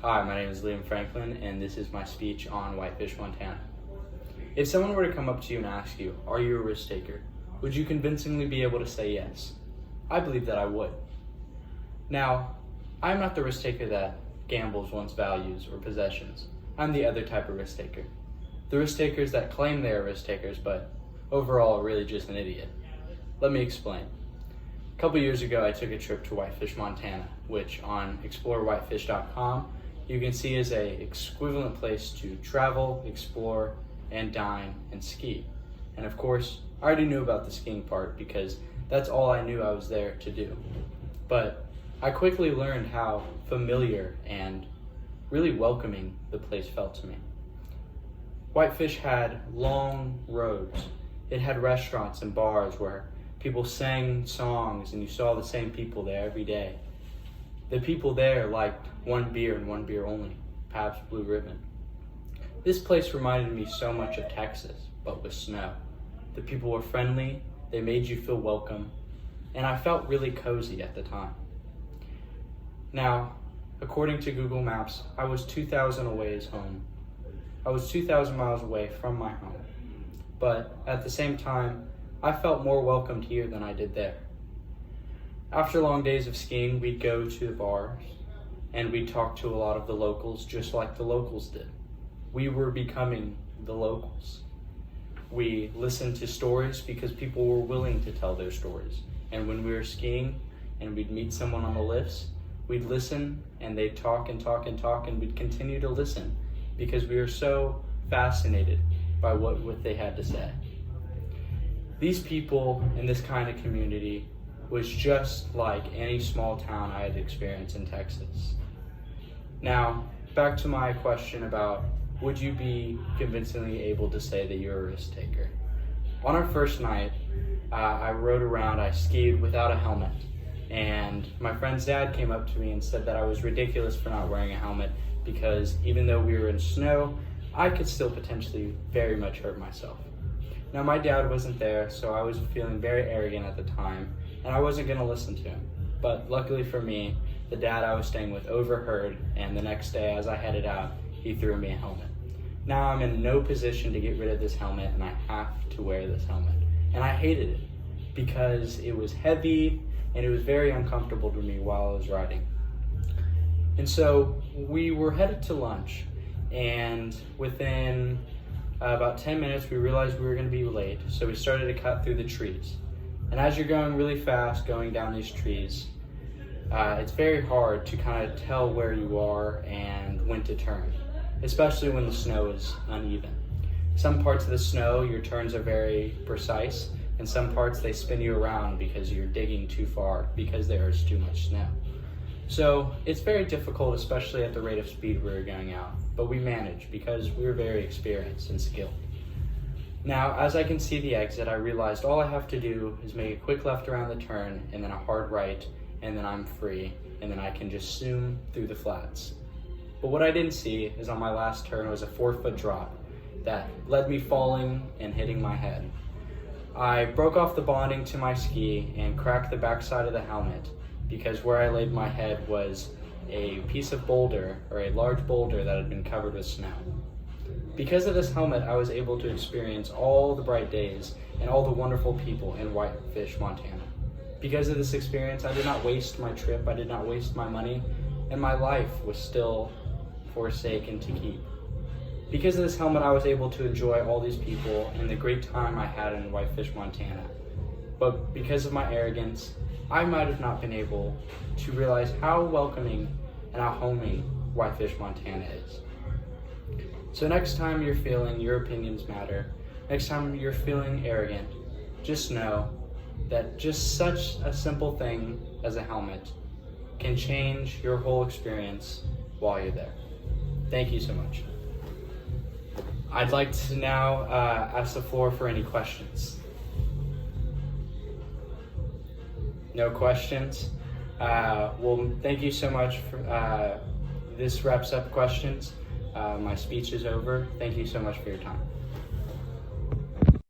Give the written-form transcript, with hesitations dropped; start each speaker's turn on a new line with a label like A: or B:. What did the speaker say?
A: Hi, my name is Liam Franklin, and this is my speech on Whitefish Montana. If someone were to come up to you and ask you, are you a risk taker? Would you convincingly be able to say yes? I believe that I would. Now, I'm not the risk taker that gambles one's values or possessions. I'm the other type of risk taker. The risk takers that claim they are risk takers, but overall are really just an idiot. Let me explain. A couple years ago, I took a trip to Whitefish Montana, which on explorewhitefish.com you can see is a equivalent place to travel, explore, and dine and ski. And of course, I already knew about the skiing part because that's all I knew I was there to do. But I quickly learned how familiar and really welcoming the place felt to me. Whitefish had long roads. It had restaurants and bars where people sang songs and you saw the same people there every day. The people there liked one beer and one beer only, Pabst Blue Ribbon. This place reminded me so much of Texas, but with snow. The people were friendly, they made you feel welcome, and I felt really cozy at the time. Now, according to Google Maps, I was 2,000 miles away from my home. But at the same time, I felt more welcomed here than I did there. After long days of skiing, we'd go to the bars and we'd talk to a lot of the locals just like the locals did. We were becoming the locals. We listened to stories because people were willing to tell their stories. And when we were skiing and we'd meet someone on the lifts, we'd listen and they'd talk and talk and talk, and we'd continue to listen because we were so fascinated by what they had to say. These people in this kind of community was just like any small town I had experienced in Texas. Now, back to my question about would you be convincingly able to say that you're a risk taker? On our first night, I rode around, I skied without a helmet, and my friend's dad came up to me and said that I was ridiculous for not wearing a helmet because even though we were in snow, I could still potentially very much hurt myself. Now, my dad wasn't there, so I was feeling very arrogant at the time, and I wasn't going to listen to him. But luckily for me, the dad I was staying with overheard, and the next day as I headed out, he threw me a helmet. Now I'm in no position to get rid of this helmet, and I have to wear this helmet. And I hated it because it was heavy, and it was very uncomfortable to me while I was riding. And so we were headed to lunch, and within about 10 minutes, we realized we were going to be late, so we started to cut through the trees. And as you're going really fast, going down these trees, it's very hard to kind of tell where you are and when to turn, especially when the snow is uneven. Some parts of the snow, your turns are very precise, and some parts they spin you around because you're digging too far because there is too much snow. So it's very difficult, especially at the rate of speed we were going out, but we managed because we were very experienced and skilled. Now, as I can see the exit, I realized all I have to do is make a quick left around the turn and then a hard right, and then I'm free, and then I can just zoom through the flats. But what I didn't see is on my last turn was a 4-foot drop that led me falling and hitting my head. I broke off the bonding to my ski and cracked the backside of the helmet because where I laid my head was a piece of boulder, or a large boulder that had been covered with snow. Because of this helmet, I was able to experience all the bright days and all the wonderful people in Whitefish, Montana. Because of this experience, I did not waste my trip, I did not waste my money, and my life was still forsaken to keep. Because of this helmet, I was able to enjoy all these people and the great time I had in Whitefish, Montana. But because of my arrogance, I might have not been able to realize how welcoming and how homey Whitefish, Montana is. So next time you're feeling your opinions matter, next time you're feeling arrogant, just know that just such a simple thing as a helmet can change your whole experience while you're there. Thank you so much. I'd like to now ask the floor for any questions. No questions? Well, thank you so much. This wraps up questions. My speech is over. Thank you so much for your time.